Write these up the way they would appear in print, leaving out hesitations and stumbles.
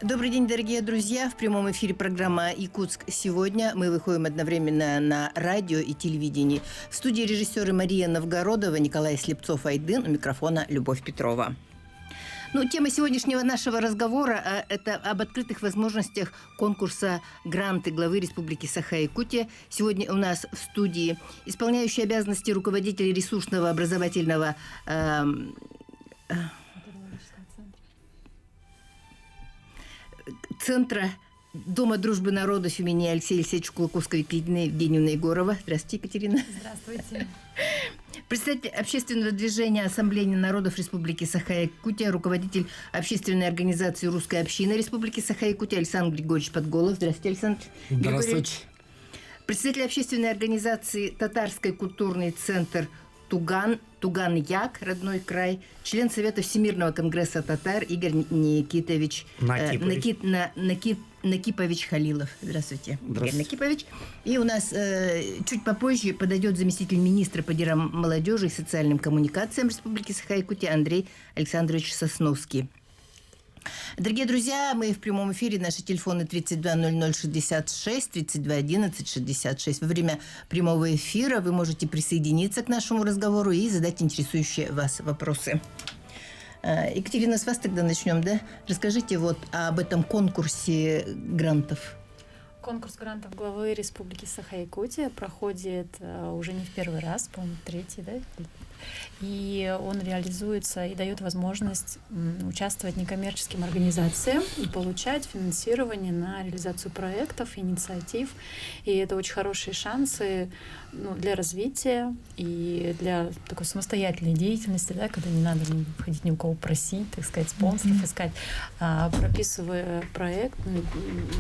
Добрый день, дорогие друзья. В прямом эфире программа «Якутск сегодня». Мы выходим одновременно на радио и телевидении. В студии режиссеры Мария Новгородова, Николай Слепцов-Айдын, у микрофона Любовь Петрова. Тема сегодняшнего нашего разговора – это об открытых возможностях конкурса «Гранты» главы Республики Саха-Якутия. Сегодня у нас в студии исполняющий обязанности руководитель ресурсного образовательного Центра Дома дружбы народов имени Алексея Алексеевича Кулаковского Екатерина Евгеньевна Егорова. Здравствуйте, Екатерина. Здравствуйте. Представитель общественного движения Ассамблеи народов Республики Саха-Якутия, руководитель общественной организации «Русская община Республики Саха-Якутия» Александр Григорьевич Подголов. Здравствуйте, Александр Григорьевич. Здравствуйте. Представитель общественной организации «Татарский культурный центр Туган-Як, родной край, член Совета Всемирного конгресса татар Игорь Никитович Накипович Халилов. Здравствуйте, Игорь Накипович. И у нас чуть попозже подойдет заместитель министра по делам молодежи и социальным коммуникациям Республики Саха-Якутия Андрей Александрович Сосновский. Дорогие друзья, мы в прямом эфире. Наши телефоны 320066, 321166. Во время прямого эфира вы можете присоединиться к нашему разговору и задать интересующие вас вопросы. Екатерина, с вас тогда начнем, да? Расскажите об этом конкурсе грантов. Конкурс грантов главы Республики Саха-Якутия проходит уже не в первый раз, по-моему, третий, да? И он реализуется и дает возможность участвовать некоммерческим организациям и получать финансирование на реализацию проектов, инициатив. И это очень хорошие шансы для развития и для такой самостоятельной деятельности, да, когда не надо ходить ни у кого просить, так сказать, спонсоров искать. Прописывая проект,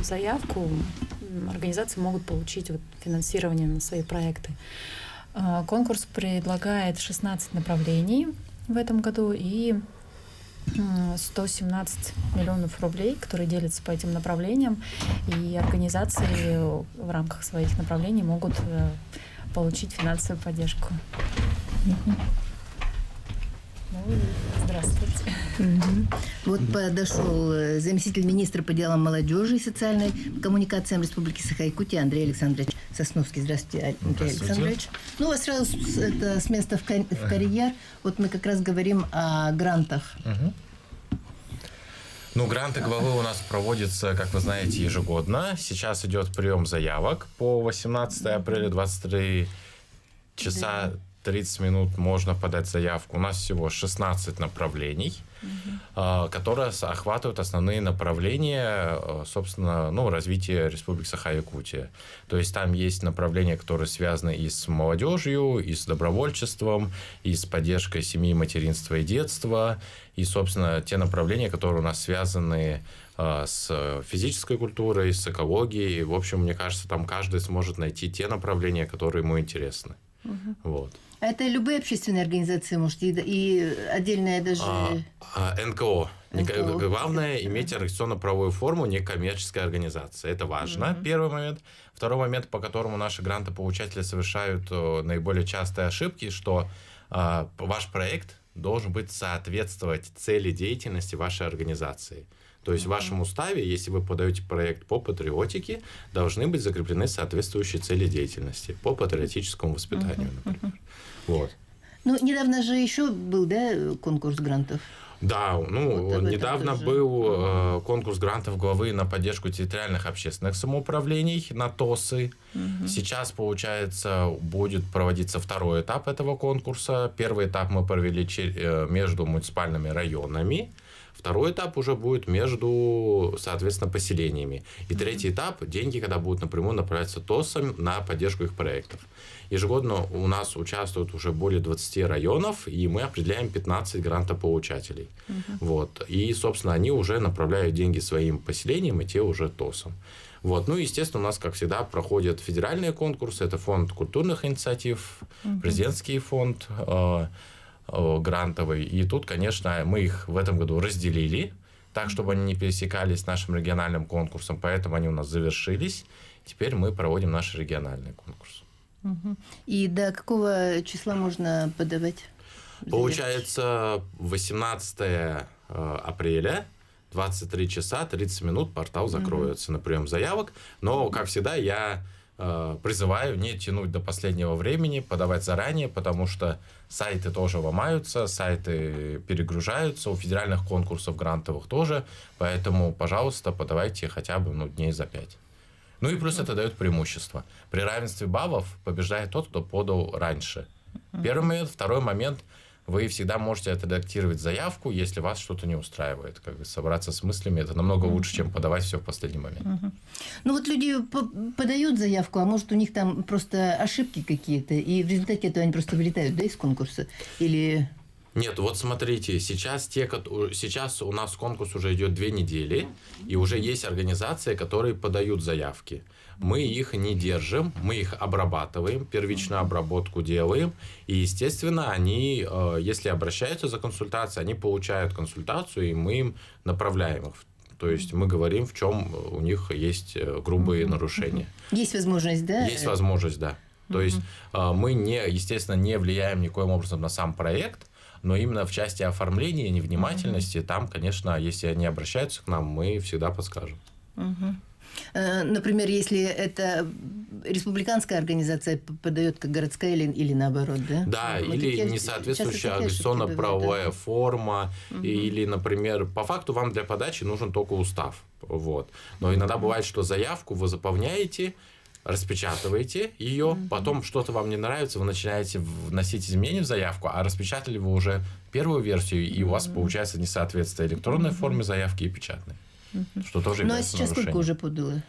заявку, организации могут получить финансирование на свои проекты. Конкурс предлагает 16 направлений в этом году и 117 миллионов рублей, которые делятся по этим направлениям, и организации в рамках своих направлений могут получить финансовую поддержку. Здравствуйте. Подошел заместитель министра по делам молодежи и социальной коммуникациям Республики Саха-Якутия Андрей Александрович Сосновский. Здравствуйте, Андрей Александрович. У вас сразу с места в карьер. Мы как раз говорим о грантах. Гранты главы у нас проводятся, как вы знаете, ежегодно. Сейчас идет прием заявок по 18 апреля, 23 часа 30 минут можно подать заявку. У нас всего 16 направлений, которые охватывают основные направления, собственно, развития Республики Саха-Якутия. То есть там есть направления, которые связаны и с молодежью, и с добровольчеством, и с поддержкой семьи, материнства и детства, и, собственно, те направления, которые у нас связаны с физической культурой, с экологией. В общем, мне кажется, там каждый сможет найти те направления, которые ему интересны. А это любые общественные организации, может, и отдельная даже... НКО. Главное – иметь организационно-правовую форму некоммерческой организации. Это важно, первый момент. Второй момент, по которому наши грантополучатели совершают наиболее частые ошибки, что ваш проект должен быть соответствовать цели деятельности вашей организации. То есть в вашем уставе, если вы подаете проект по патриотике, должны быть закреплены соответствующие цели деятельности по патриотическому воспитанию, например. Недавно же еще был, да, конкурс грантов? Да, недавно был конкурс грантов главы на поддержку территориальных общественных самоуправлений, на ТОСы. Сейчас, получается, будет проводиться второй этап этого конкурса. Первый этап мы провели между муниципальными районами. Второй этап уже будет между, соответственно, поселениями. И третий этап – деньги, когда будут напрямую направляться ТОСам на поддержку их проектов. Ежегодно у нас участвуют уже более 20 районов, и мы определяем 15 грантополучателей. И, собственно, они уже направляют деньги своим поселениям, и те уже ТОСам. Естественно, у нас, как всегда, проходят федеральные конкурсы. Это фонд культурных инициатив, президентский фонд грантовый. И тут, конечно, мы их в этом году разделили, так, чтобы они не пересекались с нашим региональным конкурсом, поэтому они у нас завершились. Теперь мы проводим наш региональный конкурс. И до какого числа можно подавать? Получается, 18 апреля 23 часа 30 минут портал закроется на прием заявок. Но, как всегда, я призываю не тянуть до последнего времени, подавать заранее, потому что сайты тоже ломаются, сайты перегружаются, у федеральных конкурсов грантовых тоже, поэтому, пожалуйста, подавайте хотя бы дней за 5. Ну и плюс это дает преимущество. При равенстве баллов побеждает тот, кто подал раньше. Первый момент. Второй момент. Вы всегда можете отредактировать заявку, если вас что-то не устраивает. Собраться с мыслями, это намного лучше, чем подавать все в последний момент. Ну вот люди подают заявку, а может у них там просто ошибки какие-то, и в результате этого они просто вылетают, да, из конкурса? Или... Нет, вот смотрите, сейчас у нас конкурс уже идет 2 недели, и уже есть организации, которые подают заявки. Мы их не держим, мы их обрабатываем, первичную обработку делаем, и, естественно, они, если обращаются за консультацией, они получают консультацию, и мы им направляем их. То есть мы говорим, в чем у них есть грубые нарушения. Есть возможность, да? Есть возможность, да. То есть мы, естественно, не влияем никоим образом на сам проект, но именно в части оформления, невнимательности, там, конечно, если они обращаются к нам, мы всегда подскажем. Например, если это республиканская организация подает как городская или наоборот, да? Да, или несоответствующая агрессионно-правовая форма, или, например, по факту вам для подачи нужен только устав. Вот. Но иногда бывает, что заявку вы заполняете, распечатываете ее, потом что-то вам не нравится, вы начинаете вносить изменения в заявку, а распечатали вы уже первую версию, и у вас получается несоответствие электронной форме заявки и печатной. Что тоже является нарушением. Ну, а сейчас сколько уже подало?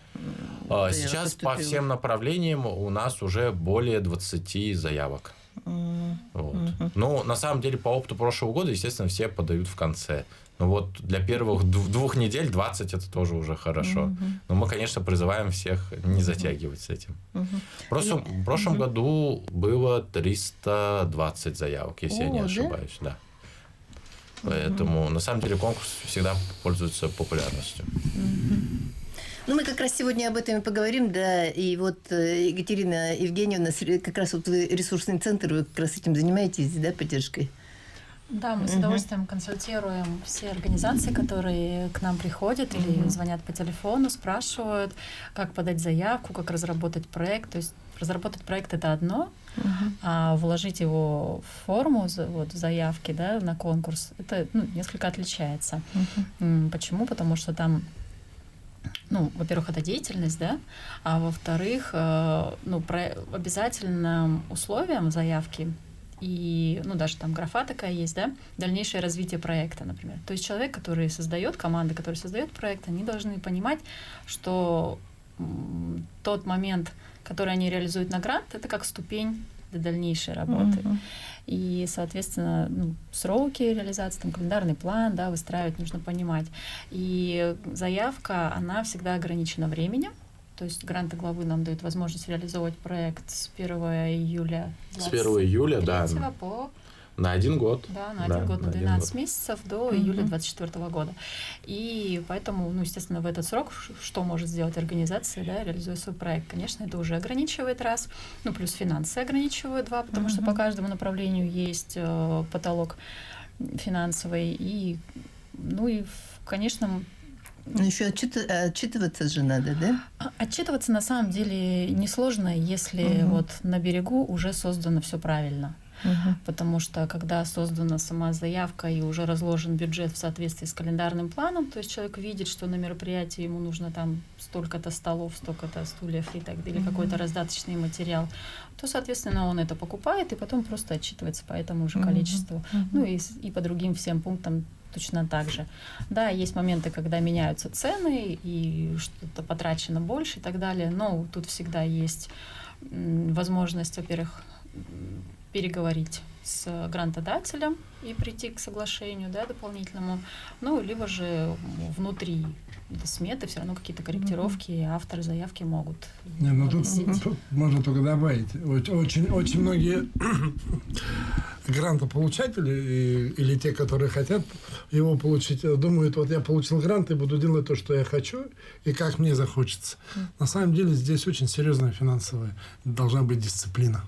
Сейчас по всем направлениям у нас уже более 20 заявок. Вот. Ну, на самом деле, по опыту прошлого года, естественно, все подают в конце. Но вот для первых 2 недель 20 это тоже уже хорошо. Но мы, конечно, призываем всех не затягивать с этим. В прошлом году было 320 заявок, если я не ошибаюсь. Да? Поэтому, на самом деле, конкурс всегда пользуется популярностью. Ну, мы как раз сегодня об этом и поговорим, да, и вот Екатерина Евгеньевна, как раз вот вы ресурсный центр, вы как раз этим занимаетесь, да, поддержкой? Да, мы с удовольствием консультируем все организации, которые к нам приходят или звонят по телефону, спрашивают, как подать заявку, как разработать проект. То есть разработать проект — это одно, а вложить его в форму, вот, в заявки, да, на конкурс, это несколько отличается. Почему? Потому что там, во-первых, это деятельность, да, а во-вторых, обязательным условием заявки и, даже там графа такая есть, да, дальнейшее развитие проекта, например. То есть человек, который создает, команда, которая создает проект, они должны понимать, что тот момент, который они реализуют на грант, это как ступень для дальнейшей работы. И, соответственно, сроки реализации, там, календарный план, да, выстраивать нужно понимать. И заявка, она всегда ограничена временем. То есть гранты главы нам дают возможность реализовывать проект с 1 июля 2023 по... На 1 год. Да, на 1 год, на 12 месяцев до июля 2024 года. И поэтому, естественно, в этот срок что может сделать организация, да, реализуя свой проект? Конечно, это уже ограничивает раз, плюс финансы ограничивают 2, потому что по каждому направлению есть потолок финансовый. И, конечно... Еще отчитываться же надо, да? Отчитываться на самом деле несложно, если вот на берегу уже создано все правильно. Потому что когда создана сама заявка и уже разложен бюджет в соответствии с календарным планом, то есть человек видит, что на мероприятии ему нужно там столько-то столов, столько-то стульев и так далее, или какой-то раздаточный материал, то, соответственно, он это покупает и потом просто отчитывается по этому же количеству. И по другим всем пунктам точно так же. Да, есть моменты, когда меняются цены и что-то потрачено больше и так далее, но тут всегда есть возможность, во-первых, переговорить с грантодателем и прийти к соглашению, да, дополнительному, либо же внутри сметы все равно какие-то корректировки авторы заявки могут вносить. Тут можно только добавить. Очень многие грантополучатели или те, которые хотят его получить, думают, вот я получил грант и буду делать то, что я хочу и как мне захочется. На самом деле здесь очень серьезная финансовая должна быть дисциплина.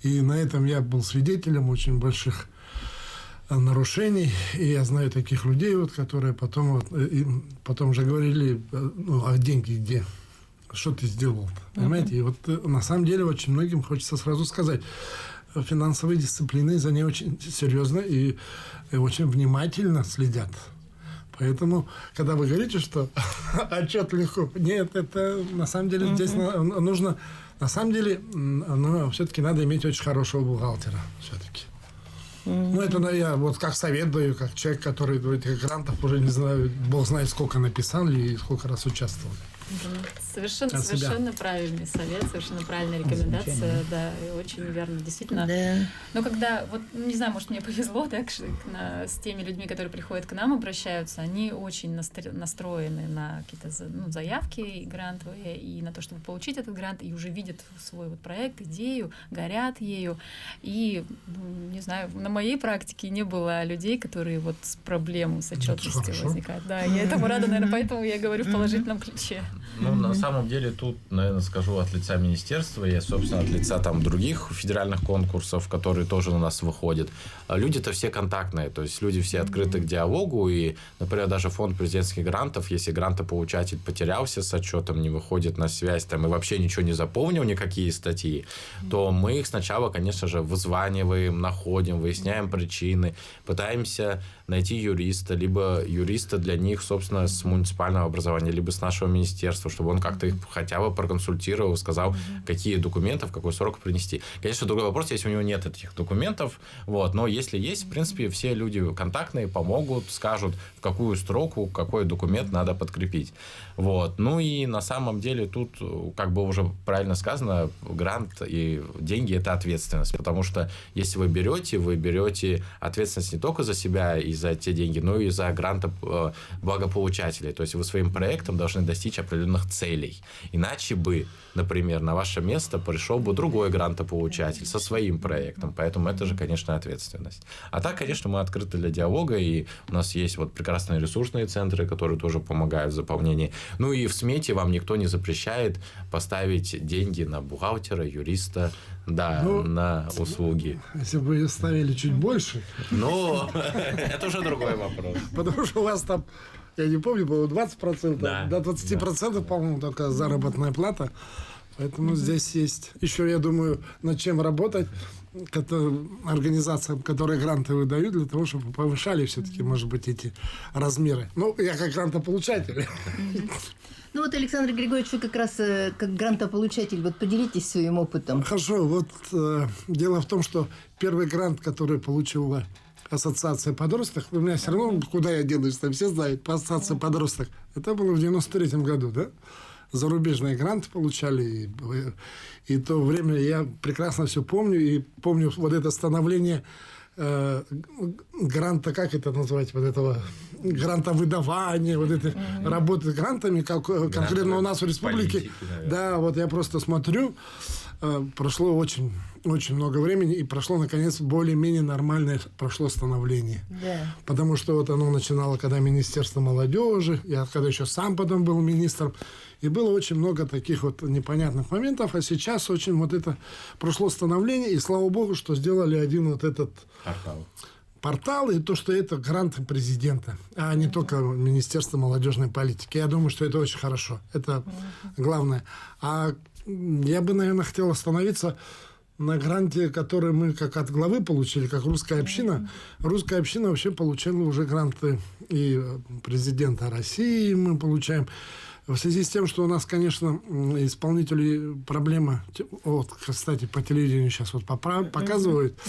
И на этом я был свидетелем очень больших нарушений. И я знаю таких людей, вот, которые потом уже говорили, а деньги где? Что ты сделал? Понимаете? И вот на самом деле очень многим хочется сразу сказать, финансовые дисциплины за ней очень серьезно и очень внимательно следят. Поэтому, когда вы говорите, что отчет легко, нет, это на самом деле здесь нужно, на самом деле, все-таки надо иметь очень хорошего бухгалтера, все-таки. Ну, это я вот как совет даю, как человек, который в этих грантах уже, не знаю, бог знает, сколько написал и сколько раз участвовал. Совершенно правильный совет, совершенно правильная рекомендация, да, и очень верно, действительно. Да. Но когда, вот, не знаю, может, мне повезло, да, с теми людьми, которые приходят к нам, обращаются, они очень настроены на какие-то заявки грантовые и на то, чтобы получить этот грант, и уже видят свой вот проект, идею, горят ею. И, не знаю, на моей практике не было людей, которые вот с проблемой с отчетностью возникают. Да, я этому рада, наверное, поэтому я говорю в положительном ключе. Ну, на самом деле, тут, наверное, скажу от лица министерства и, собственно, от лица там других федеральных конкурсов, которые тоже у нас выходят. Люди-то все контактные, то есть люди все открыты к диалогу, и, например, даже фонд президентских грантов, если грантополучатель потерялся с отчетом, не выходит на связь там, и вообще ничего не запомнил, никакие статьи, то мы их сначала, конечно же, вызваниваем, находим, выясняем причины, пытаемся найти юриста, либо юриста для них, собственно, с муниципального образования, либо с нашего министерства, чтобы он как-то их хотя бы проконсультировал, сказал, какие документы, в какой срок принести. Конечно, другой вопрос, если у него нет этих документов, вот, но если есть, в принципе, все люди контактные, помогут, скажут, в какую строку, какой документ надо подкрепить. Вот. Ну и на самом деле тут, как бы уже правильно сказано, грант и деньги – это ответственность, потому что если вы берете ответственность не только за себя и за те деньги, но и за грантополучателей. То есть вы своим проектом должны достичь определенных целей. Иначе бы, например, на ваше место пришел бы другой грантополучатель со своим проектом. Поэтому это же, конечно, ответственность. А так, конечно, мы открыты для диалога, и у нас есть вот прекрасные ресурсные центры, которые тоже помогают в заполнении. Ну и в смете вам никто не запрещает поставить деньги на бухгалтера, юриста, да, на услуги. Если бы вы ставили чуть больше... Ну, это уже другой вопрос. Потому что у вас там, я не помню, было 20%, да, до 20%, по-моему, только заработная плата. Поэтому здесь есть еще, я думаю, над чем работать организациям, которые гранты выдают, для того, чтобы повышали все-таки, может быть, эти размеры. Ну, я как грантополучатель. Ну вот, Александр Григорьевич, вы как раз как грантополучатель, вот поделитесь своим опытом. Хорошо, вот дело в том, что первый грант, который получила Ассоциация подростков, у меня все равно, куда я денусь, там все знают, по Ассоциации подростков, это было в 93-м году, да? Зарубежные гранты получали, и то время я прекрасно все помню, и помню вот это становление гранта, как это назвать, вот этого грантовыдавания, вот эти работы с грантами, как конкретно у нас в республике. Политики, да, вот я просто смотрю, прошло очень много времени, и прошло, наконец, более-менее нормальное прошло становление. Да. Потому что вот оно начинало, когда Министерство молодежи, я когда еще сам потом был министром, и было очень много таких вот непонятных моментов, а сейчас очень вот это прошло становление, и слава богу, что сделали один вот этот портал, и то, что это гранты президента, а не только Министерство молодежной политики. Я думаю, что это очень хорошо. Это главное. А я бы, наверное, хотел остановиться на гранте, который мы как от главы получили, как русская община. Русская община вообще получила уже гранты и президента России мы получаем. В связи с тем, что у нас, конечно, исполнители проблема, вот, кстати, по телевидению сейчас вот показывают,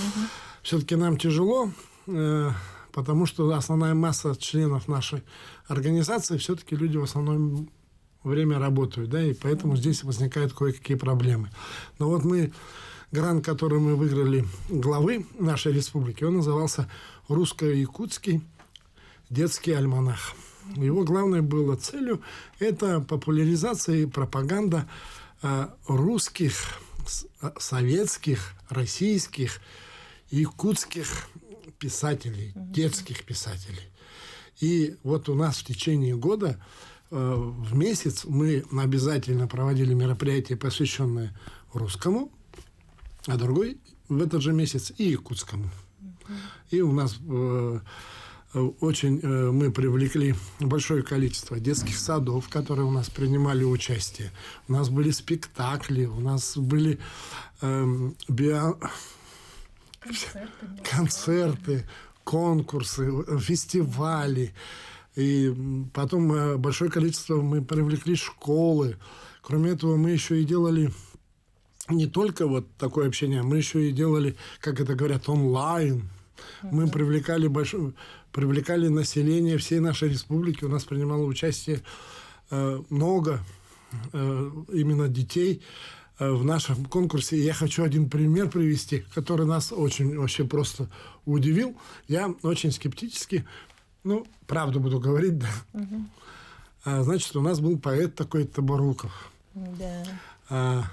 все-таки нам тяжело, потому что основная масса членов нашей организации, все-таки люди в основном время работают, да, и поэтому здесь возникают кое-какие проблемы. Но вот грант, который мы выиграли главы нашей республики, он назывался «Русско-якутский детский альманах». Его главной было целью – это популяризация и пропаганда русских, советских, российских, якутских писателей, детских писателей. И вот у нас в течение года в месяц мы обязательно проводили мероприятия, посвященные русскому, а другой в этот же месяц и якутскому. И у нас мы привлекли большое количество детских садов, которые у нас принимали участие. У нас были спектакли, у нас были концерты, конкурсы, фестивали. И потом большое количество мы привлекли школы. Кроме этого, мы еще и делали не только вот такое общение, мы еще и делали, как это говорят, онлайн. Мы привлекали население всей нашей республики. У нас принимало участие много именно детей в нашем конкурсе. Я хочу один пример привести, который нас очень вообще просто удивил. Я очень скептически, правду буду говорить, да. Значит, у нас был поэт такой Табаруков. Да.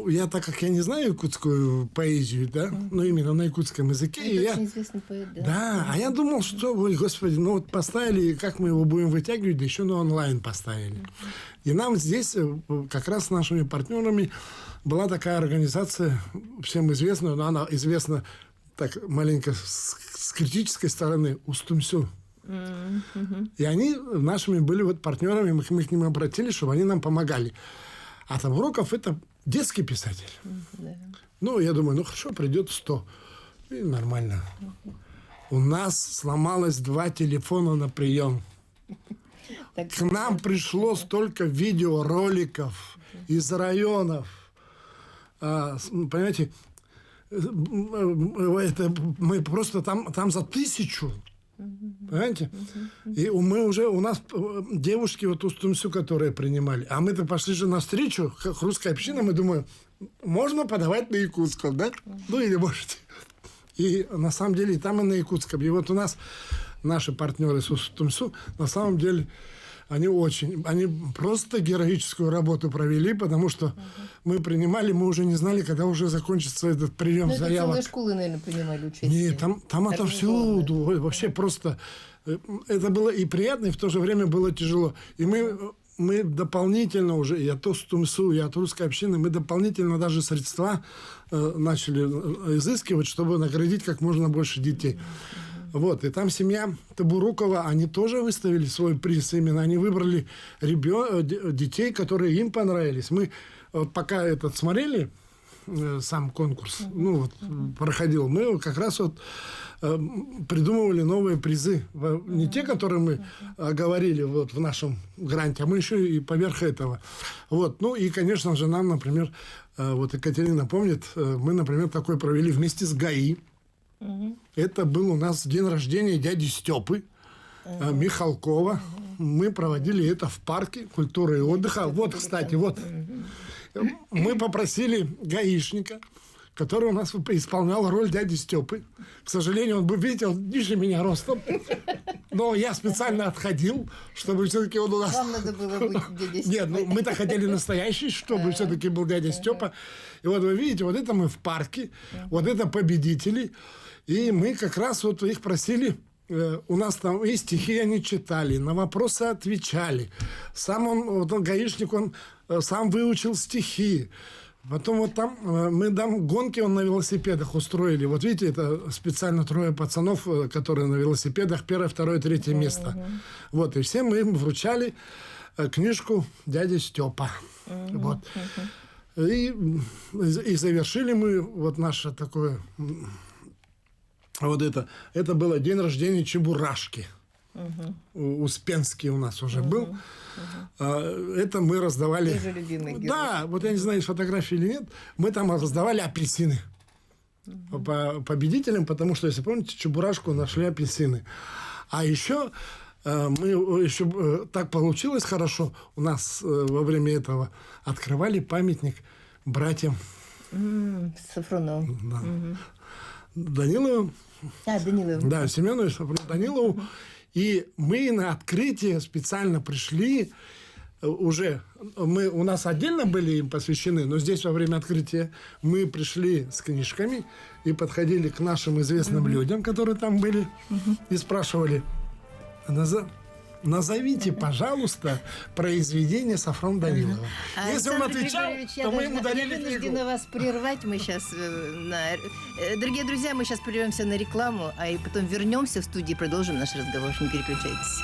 Я, так как я не знаю якутскую поэзию, да, именно на якутском языке. Это очень известный поэт, да. Да, а я думал, что, ой, господи, поставили, как мы его будем вытягивать, да еще на онлайн поставили. И нам здесь, как раз с нашими партнерами, была такая организация, всем известная, но она известна так маленько с критической стороны, Устумсю. И они нашими были вот партнерами, мы к ним обратились, чтобы они нам помогали. А Табаруков это детский писатель. Да. Я думаю, хорошо, придет 100. И нормально. У нас сломалось 2 телефона на прием. К нам пришло столько видеороликов из районов. Понимаете, это мы просто там за 1000. Понимаете? И у нас девушки вот Устумсю, которые принимали, а мы-то пошли же навстречу к русской общине, мы думаем, можно подавать на якутском, да? Или можете. И на самом деле и там, и на якутском. И вот у нас наши партнеры с Устумсю, на самом деле, они просто героическую работу провели, потому что мы принимали, мы уже не знали, когда уже закончится этот прием заявок. Целые школы, наверное, принимали участие. Нет, там отовсюду. Вообще просто... Это было и приятно, и в то же время было тяжело. И мы дополнительно уже, и от Устумсю, и от русской общины, мы дополнительно даже средства начали изыскивать, чтобы наградить как можно больше детей. Вот, и там семья Табурукова, они тоже выставили свой приз. Именно они выбрали детей, которые им понравились. Мы вот пока смотрели сам конкурс, проходил, мы как раз придумывали новые призы. Не те, которые мы говорили в нашем гранте, а мы еще и поверх этого. Вот, и, конечно же, нам, например, Екатерина помнит, мы, например, такой провели вместе с ГАИ. Это был у нас день рождения дяди Степы Михалкова. Мы проводили это в парке культуры и отдыха. Вот, кстати, мы попросили гаишника, который у нас исполнял роль дяди Степы. К сожалению, он был, видите, ниже меня ростом. Но я специально отходил, чтобы все-таки он у нас... Вам надо было быть дядей Степой. Нет, мы-то хотели настоящий, чтобы все-таки был дядя Степа. И вот вы видите, вот это мы в парке, вот это победители. И мы как раз их просили, у нас там и стихи они читали, на вопросы отвечали. Сам гаишник, он сам выучил стихи. Потом там мы гонки на велосипедах устроили. Вот видите, это специально 3 пацанов, которые на велосипедах 1, 2, 3 место. Вот, и всем мы им вручали книжку «Дядя Степа». Вот. И завершили мы наше такое... Это было день рождения Чебурашки. Успенский у нас уже был. Это мы раздавали... Тоже любимый герой. Да, я не знаю, фотографии или нет. Мы там раздавали апельсины победителям, потому что, если помните, Чебурашку нашли апельсины. А еще так получилось хорошо. У нас во время этого открывали памятник братьям Сафронову. Да. Данилову. Данилову. Да, Семену и Данилову. И мы на открытие специально пришли уже. У нас отдельно были им посвящены, но здесь во время открытия мы пришли с книжками и подходили к нашим известным людям, которые там были, и спрашивали: назовите, пожалуйста, произведение Сафрона Данилова. Если он отвечал, то мы ему дарили Я вынуждена вас прервать. Мы сейчас... Дорогие друзья, мы сейчас прервемся на рекламу, а и потом вернемся в студию и продолжим наш разговор. Не переключайтесь.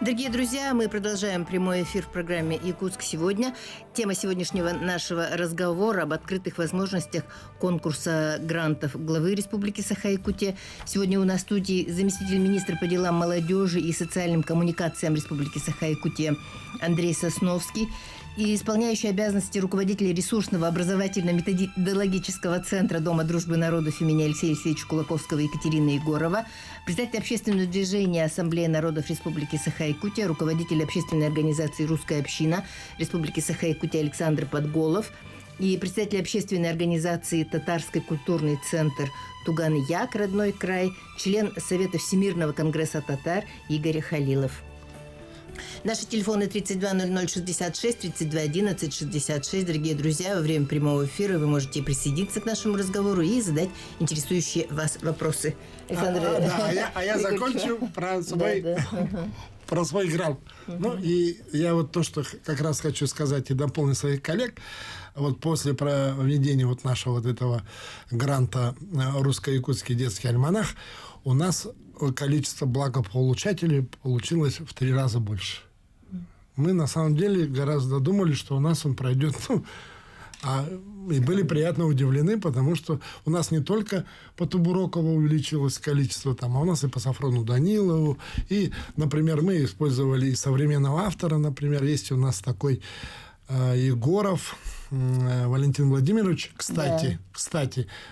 Дорогие друзья, мы продолжаем прямой эфир в программе «Якутск сегодня». Тема сегодняшнего нашего разговора об открытых возможностях конкурса грантов главы Республики Саха-Якутия. Сегодня у нас в студии заместитель министра по делам молодежи и социальным коммуникациям Республики Саха-Якутия Андрей Сосновский и исполняющий обязанности руководителя ресурсного образовательно-методологического центра Дома дружбы народов имени Алексея Алексеевича Кулаковского и Екатерины Егорова, председатель общественного движения Ассамблея народов Республики Саха-Якутия, руководитель общественной организации «Русская община» Республики Саха-Якутия Александр Подголов и председатель общественной организации «Татарский культурный центр Туган-Як, родной край», член Совета Всемирного конгресса татар Игорь Халилов. Наши телефоны 320066, 321166. Дорогие друзья, во время прямого эфира вы можете присоединиться к нашему разговору и задать интересующие вас вопросы. Я закончу про свой грант. Ну, и я вот то, что как раз хочу сказать и дополнить своих коллег, вот после проведения вот нашего вот этого гранта «Русско-якутский детский альманах» у нас количество благополучателей получилось в 3 раза больше. Мы на самом деле гораздо думали, что у нас он пройдет, и были приятно удивлены, потому что у нас не только по Тубурокову увеличилось количество, а у нас и по Сафрону Данилову. И, например, мы использовали и современного автора, например, есть у нас такой Егоров Валентин Владимирович. Кстати,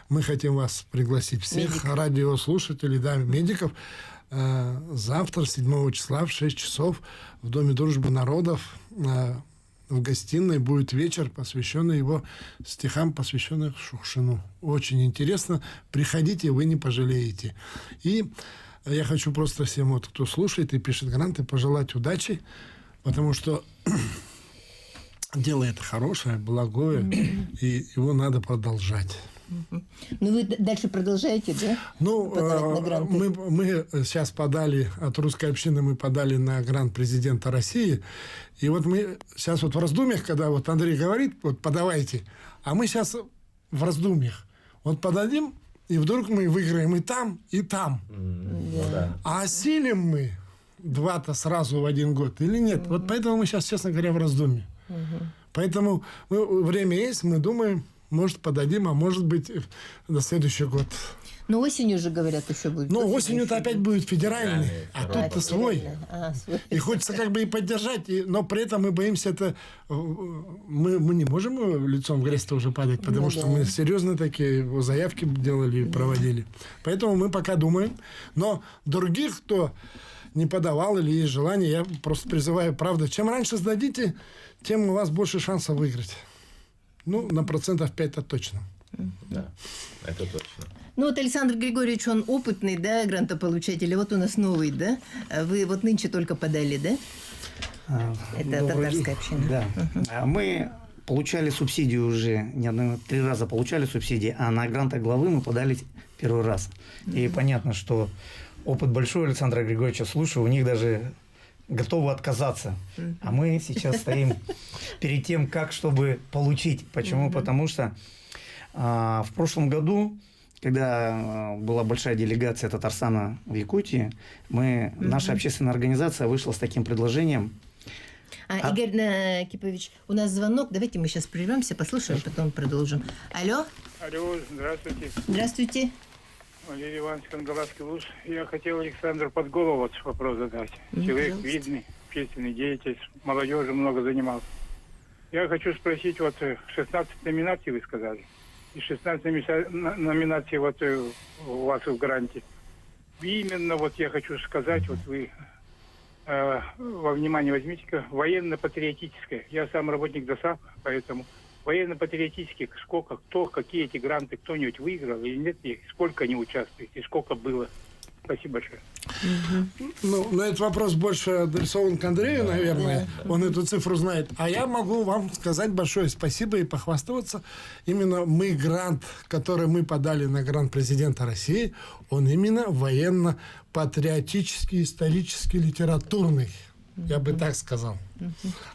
мы хотим вас пригласить всех радиослушателей, медиков, завтра, 7 числа, в 6 часов в Доме дружбы народов в гостиной будет вечер, посвященный его стихам, посвященных Шукшину. Очень интересно. Приходите, вы не пожалеете. И я хочу просто всем, кто слушает и пишет гранты, пожелать удачи, потому что дело это хорошее, благое, и его надо продолжать. Ну, вы дальше продолжаете, да? Ну, мы сейчас подали, от русской общины мы подали на грант президента России. И вот мы сейчас вот в раздумьях, когда вот Андрей говорит, вот подавайте, а мы сейчас в раздумьях. Вот подадим, и вдруг мы выиграем и там, и там. А осилим мы 2-то сразу в 1 год или нет? Вот поэтому мы сейчас, честно говоря, в раздумье. Поэтому время есть, мы думаем, может, подадим, а может быть, на следующий год. Но осенью же, говорят, еще будет. Ну, осенью-то опять будет федеральный, а тут-то свой. И хочется как бы и поддержать, но при этом мы боимся это... Мы не можем лицом в грязь-то уже падать, потому что мы серьезно такие заявки делали и проводили. Поэтому мы пока думаем. Но других, кто не подавал или есть желание, я просто призываю, правда, чем раньше сдадите, тем у вас больше шансов выиграть. Ну, на 5% точно. Да, это точно. Ну, вот Александр Григорьевич, он опытный, да, грантополучатель, а вот у нас новый, да? Вы вот нынче только подали, да? Это татарская община. Да. Мы получали субсидию уже, 3 раза получали субсидии, а на гранты главы мы подали 1 раз. И понятно, что опыт большой Александра Григорьевича, слушаю, у них даже готовы отказаться. А мы сейчас стоим перед тем, как, чтобы получить. Почему? Потому что в прошлом году, когда была большая делегация Татарстана в Якутии, наша общественная организация вышла с таким предложением. Игорь Кипович, у нас звонок. Давайте мы сейчас прервемся, послушаем, потом продолжим. Алло? Алло, здравствуйте. Здравствуйте. Валерий Иванович, Кангаласский Луж. Я хотел Александру Подголову вот вопрос задать. Человек видный, общественный деятель, молодежи много занимался. Я хочу спросить, вот 16 номинаций вы сказали, и 16 номинаций вот у вас в гранте. Именно вот я хочу сказать, вот вы во внимание возьмите военно-патриотическое. Я сам работник ДОСААФ, поэтому военно-патриотические, сколько, кто, какие эти гранты, кто-нибудь выиграл или нет, и сколько они участвуют, и сколько было. Спасибо большое. Ну, но этот вопрос больше адресован к Андрею, наверное. Он эту цифру знает. А я могу вам сказать большое спасибо и похвастаться. Именно грант, который мы подали на грант президента России, он именно военно-патриотический, исторический, литературный. Я бы так сказал.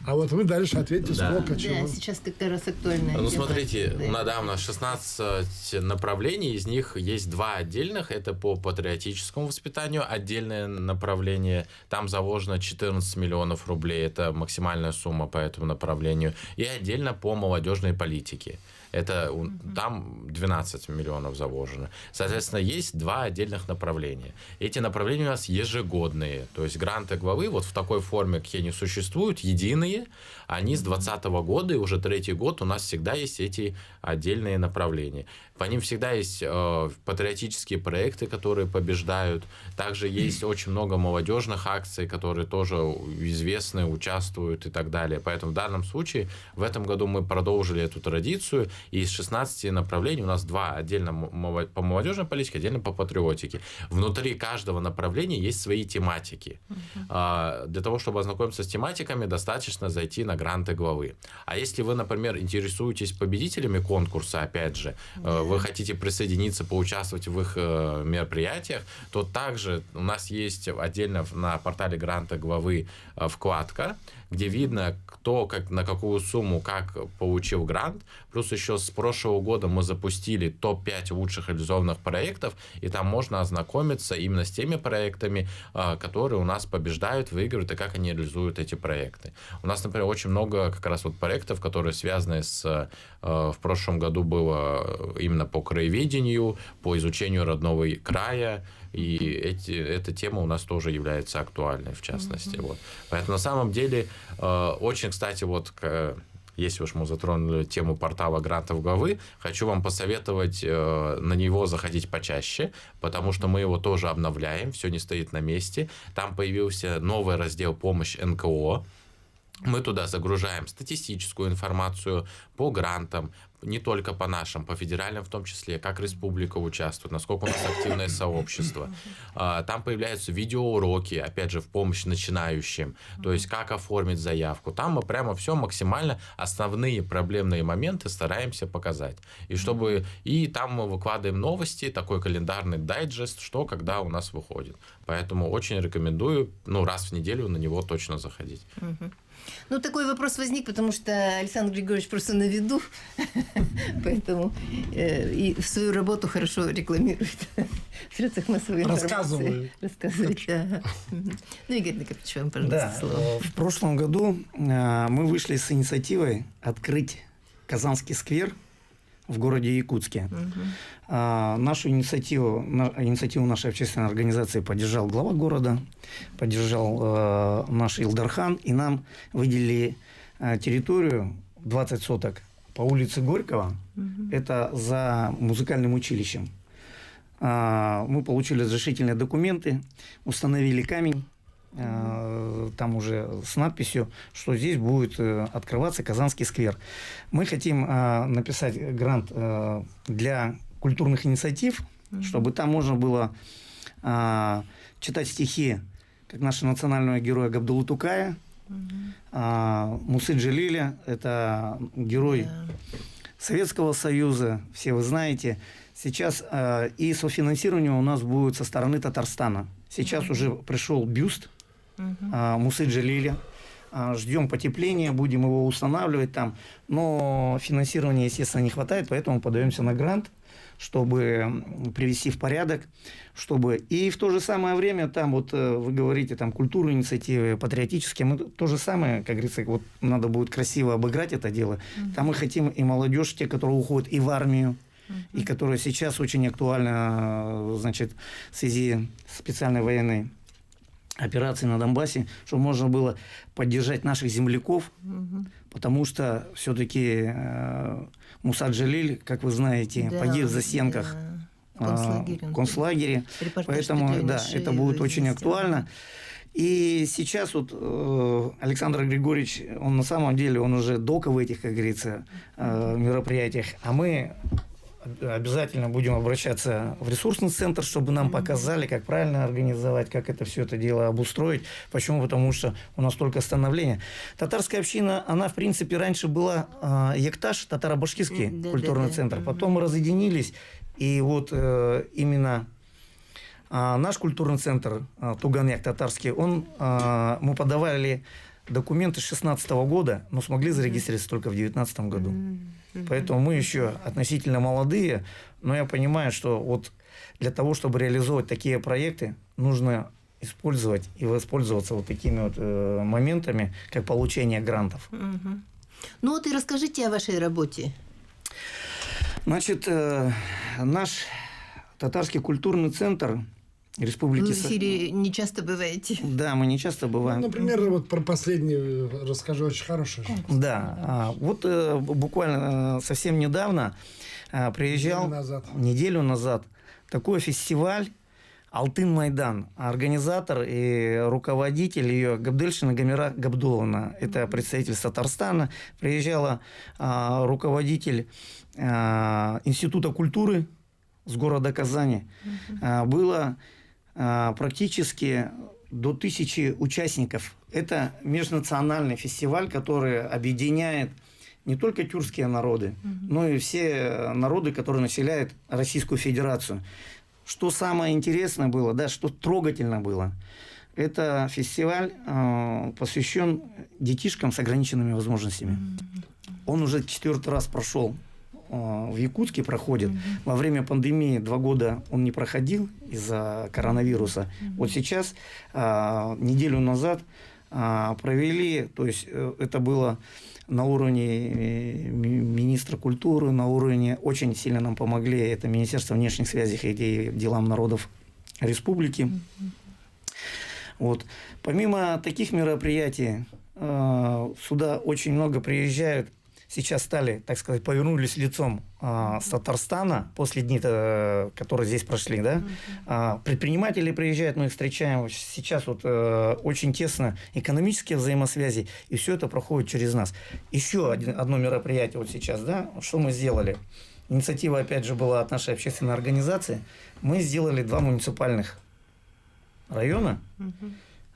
А вот вы дальше ответьте, сколько чего. Да, сейчас как раз актуальная Ну, тема. смотрите, Да. недавно 16 направлений, из них есть 2 отдельных. Это по патриотическому воспитанию отдельное направление. Там заложено 14 миллионов рублей. Это максимальная сумма по этому направлению. И отдельно по молодежной политике. Это там 12 миллионов заложено. Соответственно, есть 2 отдельных направления. Эти направления у нас ежегодные. То есть гранты главы вот в такой форме, какие они существуют, единые. Они с 2020 года, и уже 3-й год у нас всегда есть эти отдельные направления. По ним всегда есть патриотические проекты, которые побеждают. Также есть очень много молодежных акций, которые тоже известны, участвуют и так далее. Поэтому в данном случае в этом году мы продолжили эту традицию. И из 16 направлений у нас 2 отдельно по молодежной политике, отдельно по патриотике. Внутри каждого направления есть свои тематики. Для того, чтобы ознакомиться с тематиками, достаточно зайти на гранты главы. А если вы, например, интересуетесь победителями конкурса, опять же, вы хотите присоединиться, поучаствовать в их мероприятиях, то также у нас есть отдельно на портале гранта главы вкладка, где видно, кто на какую сумму как получил грант. Плюс еще с прошлого года мы запустили топ-5 лучших реализованных проектов, и там можно ознакомиться именно с теми проектами, которые у нас побеждают, выигрывают, и как они реализуют эти проекты. У нас, например, очень много как раз вот проектов, которые связаны с... В прошлом году было именно по краеведению, по изучению родного края, и эта тема у нас тоже является актуальной, в частности. Вот. Поэтому на самом деле очень, кстати, вот если уж мы затронули тему портала грантов главы, хочу вам посоветовать на него заходить почаще, потому что мы его тоже обновляем, все не стоит на месте. Там появился новый раздел «Помощь НКО». Мы туда загружаем статистическую информацию по грантам, не только по нашим, по федеральным в том числе, как республика участвует, насколько у нас активное сообщество. Там появляются видеоуроки, опять же, в помощь начинающим, то есть как оформить заявку. Там мы прямо все максимально основные проблемные моменты стараемся показать. И там мы выкладываем новости, такой календарный дайджест, что когда у нас выходит. Поэтому очень рекомендую, раз в неделю на него точно заходить. Ну, такой вопрос возник, потому что Александр Григорьевич просто на виду, поэтому и свою работу хорошо рекламирует в средствах массовой информации. Рассказывает. Да. Ну, Игорь Накопич, вам, пожалуйста, слово. В прошлом году мы вышли с инициативой открыть Казанский сквер в городе Якутске. Нашу инициативу нашей общественной организации поддержал глава города, поддержал наш Илдархан, и нам выделили территорию 20 соток по улице Горького. Это за музыкальным училищем. Мы получили разрешительные документы, установили камень, там уже с надписью, что здесь будет открываться Казанский сквер. Мы хотим написать грант для культурных инициатив, чтобы там можно было читать стихи, как нашего национального героя Габдуллы Тукая, Мусы Джалиля, это герой Советского Союза, все вы знаете. Сейчас и софинансирование у нас будет со стороны Татарстана. Сейчас уже пришел бюст Мусы Джалиля. Ждем потепления, будем его устанавливать там. Но финансирования, естественно, не хватает, поэтому подаемся на грант, чтобы привести в порядок, чтобы... И в то же самое время, там вот вы говорите, там культурные инициативы, патриотические, мы то же самое, как говорится, вот надо будет красиво обыграть это дело. Там мы хотим и молодежь, те, которые уходят и в армию, и которые сейчас очень актуальны, значит, в связи с специальной военной операцией на Донбассе, чтобы можно было поддержать наших земляков, потому что все-таки Муса Джалиль, как вы знаете, погиб в Застенках концлагере. Поэтому, да, это будет очень актуально. И сейчас вот Александр Григорьевич, он на самом деле, он уже дока в этих, как говорится, мероприятиях, а мы обязательно будем обращаться в ресурсный центр, чтобы нам показали, как правильно организовать, как это все это дело обустроить. Почему? Потому что у нас только становление. Татарская община, она, в принципе, раньше была Якташ, татаро-башкирский культурный центр. Потом мы разъединились, и вот именно наш культурный центр, Туган-Як татарский, мы подавали документы с 2016 года, но смогли зарегистрироваться только в 2019 году. Поэтому мы еще относительно молодые, но я понимаю, что вот для того, чтобы реализовать такие проекты, нужно использовать и воспользоваться вот такими вот моментами, как получение грантов. Ну вот и расскажите о вашей работе. Значит, наш татарский культурный центр Республики... Вы в эфире не часто бываете. Да, мы не часто бываем. Ну, например, вот про последний расскажу, очень хороший. Да, вот буквально совсем недавно приезжал, неделю назад, такой фестиваль «Алтын-Майдан». Организатор и руководитель ее Габдельшина Гамира Габдуловна. Это представитель Татарстана. Приезжала руководитель Института культуры с города Казани. Было практически до 1000 участников. Это межнациональный фестиваль, который объединяет не только тюркские народы, но и все народы, которые населяют Российскую Федерацию. Что самое интересное было, да, что трогательно было, это фестиваль посвящен детишкам с ограниченными возможностями. Он уже 4-й раз прошел. В Якутске проходит. Во время пандемии 2 года он не проходил из-за коронавируса. Вот сейчас, неделю назад, провели, то есть это было на уровне министра культуры, на уровне, очень сильно нам помогли, это Министерство внешних связей и делам народов республики. Вот. Помимо таких мероприятий, сюда очень много приезжают. Сейчас стали, так сказать, повернулись лицом с Татарстана после дней, которые здесь прошли, да. Предприниматели приезжают, мы их встречаем. Сейчас вот очень тесно экономические взаимосвязи, и все это проходит через нас. Еще одно мероприятие вот сейчас, да, что мы сделали. Инициатива, опять же, была от нашей общественной организации. Мы сделали 2 муниципальных района.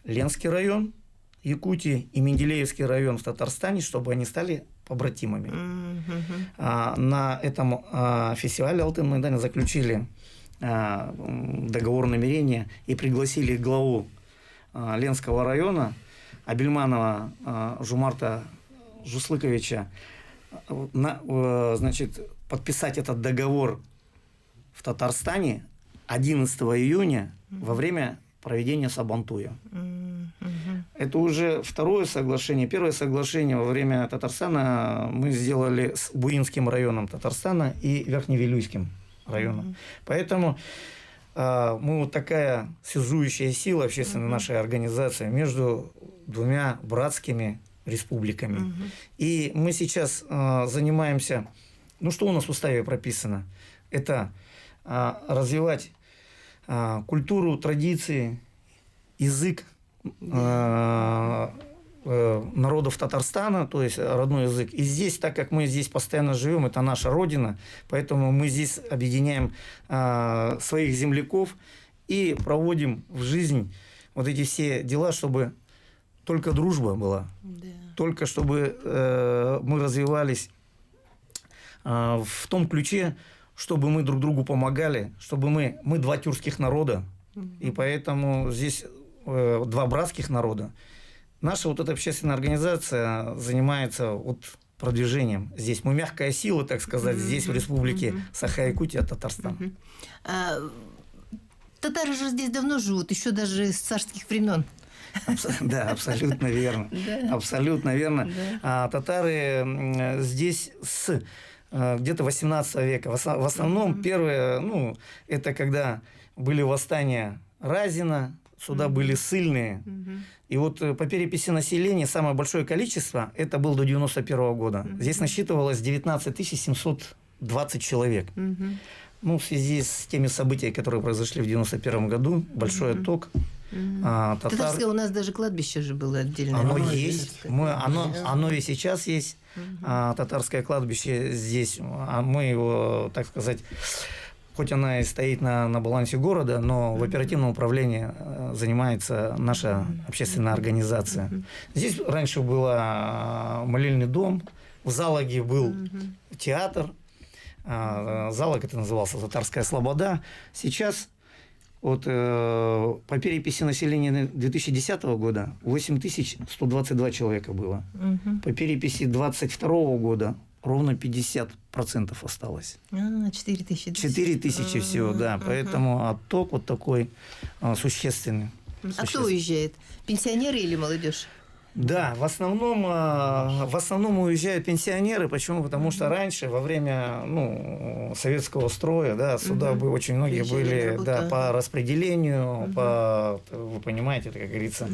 Ленский район Якутии и Менделеевский район в Татарстане, чтобы они стали побратимами. На этом фестивале Алтын-Майдане заключили договор намерения и пригласили главу Ленского района Абельманова Жумарта Жуслыковича значит, подписать этот договор в Татарстане 11 июня во время проведения Сабантуя. Это уже 2-е соглашение. 1-е соглашение во время Татарстана мы сделали с Буинским районом Татарстана и Верхневилюйским районом. Поэтому мы вот такая связующая сила общественной нашей организации между 2 братскими республиками. И мы сейчас занимаемся... Ну, что у нас в уставе прописано? Это развивать культуру, традиции, язык народов Татарстана, то есть родной язык. И здесь, так как мы здесь постоянно живем, это наша родина, поэтому мы здесь объединяем своих земляков и проводим в жизнь вот эти все дела, чтобы только дружба была, только чтобы мы развивались в том ключе, чтобы мы друг другу помогали, чтобы мы 2 тюркских народа, и поэтому здесь 2 братских народа. Наша вот эта общественная организация занимается вот продвижением. Здесь мы мягкая сила, так сказать, здесь в республике Саха-Якутия, Татарстан. Татары же здесь давно живут, еще даже с царских времен. Да, абсолютно верно. Абсолютно верно. Татары здесь с где-то 18 века. В основном первые, это когда были восстания Разина, сюда были ссыльные. И вот по переписи населения самое большое количество, это было до 91 года. Здесь насчитывалось 19 720 человек. В связи с теми событиями, которые произошли в 91 году, большой отток, Татарское у нас даже кладбище же было отдельное. Оно Оно есть. есть. Оно и сейчас есть. Татарское кладбище здесь. Мы его, так сказать, хоть она и стоит на балансе города, но в оперативном управлении занимается наша общественная организация. Здесь раньше был молельный дом, в Залаге был театр. Залог это назывался «Татарская слобода». Сейчас вот, по переписи населения 2010 года 8122 человека было. По переписи 2022 года ровно 50% осталось. 4000. 4000 всего, да. Поэтому отток вот такой существенный. А кто уезжает? Пенсионеры или молодежь? Да, в основном уезжают пенсионеры. Почему? Потому что раньше, во время советского строя, да, сюда бы очень многие были по распределению, вы понимаете, это, как говорится,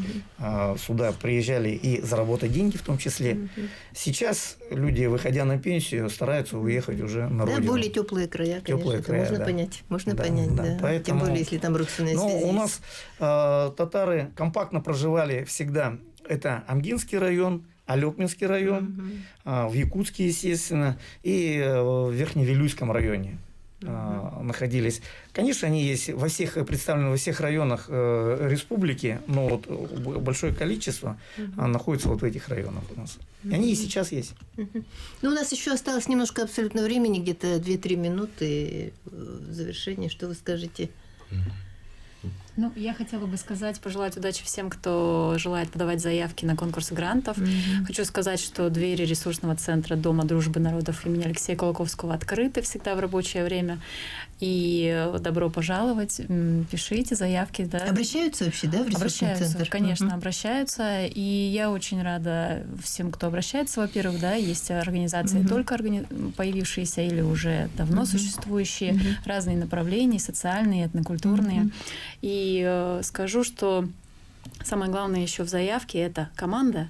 сюда приезжали и заработать деньги в том числе. Сейчас люди, выходя на пенсию, стараются уехать уже на родину. Да, более теплые края, конечно. Теплые края, можно да. понять. Можно Да, понять, да. да. Поэтому, Тем более, если там родственные связи. у нас татары компактно проживали всегда. Это Амгинский район, Алёпминский район, в Якутске, естественно, и в Верхневилюйском районе находились. Конечно, они есть представлены во всех районах республики, но вот большое количество находится вот в этих районах у нас. И они и сейчас есть. У нас еще осталось немножко абсолютно времени, где-то 2-3 минуты в завершении. Что вы скажете? Я хотела бы пожелать удачи всем, кто желает подавать заявки на конкурсы грантов. Хочу сказать, что двери ресурсного центра Дома дружбы народов имени Алексея Колоковского открыты всегда в рабочее время. И добро пожаловать, пишите заявки. Да. Обращаются вообще, да, в ресурсный обращаются, центр? конечно, обращаются. И я очень рада всем, кто обращается. Во-первых, да, есть организации, только появившиеся или уже давно существующие, разные направления, социальные, этнокультурные. И скажу, что самое главное еще в заявке – это команда,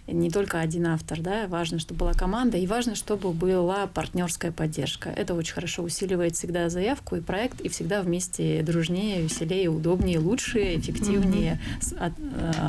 не только один автор, да, важно, чтобы была команда, и важно, чтобы была партнерская поддержка. Это очень хорошо усиливает всегда заявку и проект, и всегда вместе дружнее, веселее, удобнее, лучше, эффективнее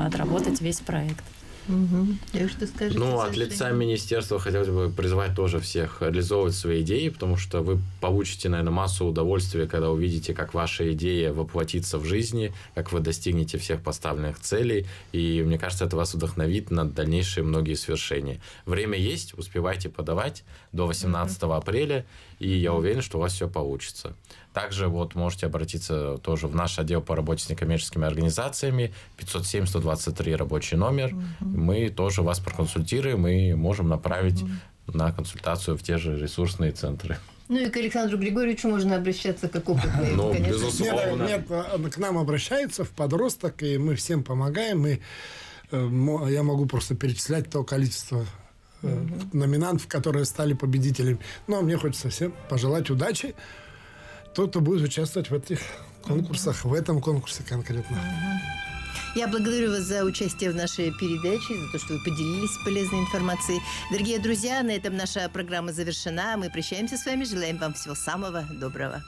отработать весь проект. И что скажете? От лица министерства хотелось бы призвать тоже всех реализовывать свои идеи, потому что вы получите, наверное, массу удовольствия, когда увидите, как ваша идея воплотится в жизни, как вы достигнете всех поставленных целей, и мне кажется, это вас вдохновит на дальнейшие многие свершения. Время есть, успевайте подавать до 18 апреля, и я уверен, что у вас все получится. Также можете обратиться тоже в наш отдел по работе с некоммерческими организациями, 507-123 рабочий номер. Мы тоже вас проконсультируем и можем направить на консультацию в те же ресурсные центры. И к Александру Григорьевичу можно обращаться как опытному. Безусловно. Нет, к нам обращаются в подросток, и мы всем помогаем. И я могу просто перечислять то количество номинантов, которые стали победителями. Но мне хочется всем пожелать удачи. Тот, кто будет участвовать в этих конкурсах, в этом конкурсе конкретно. Я благодарю вас за участие в нашей передаче, за то, что вы поделились полезной информацией. Дорогие друзья, на этом наша программа завершена. Мы прощаемся с вами, желаем вам всего самого доброго.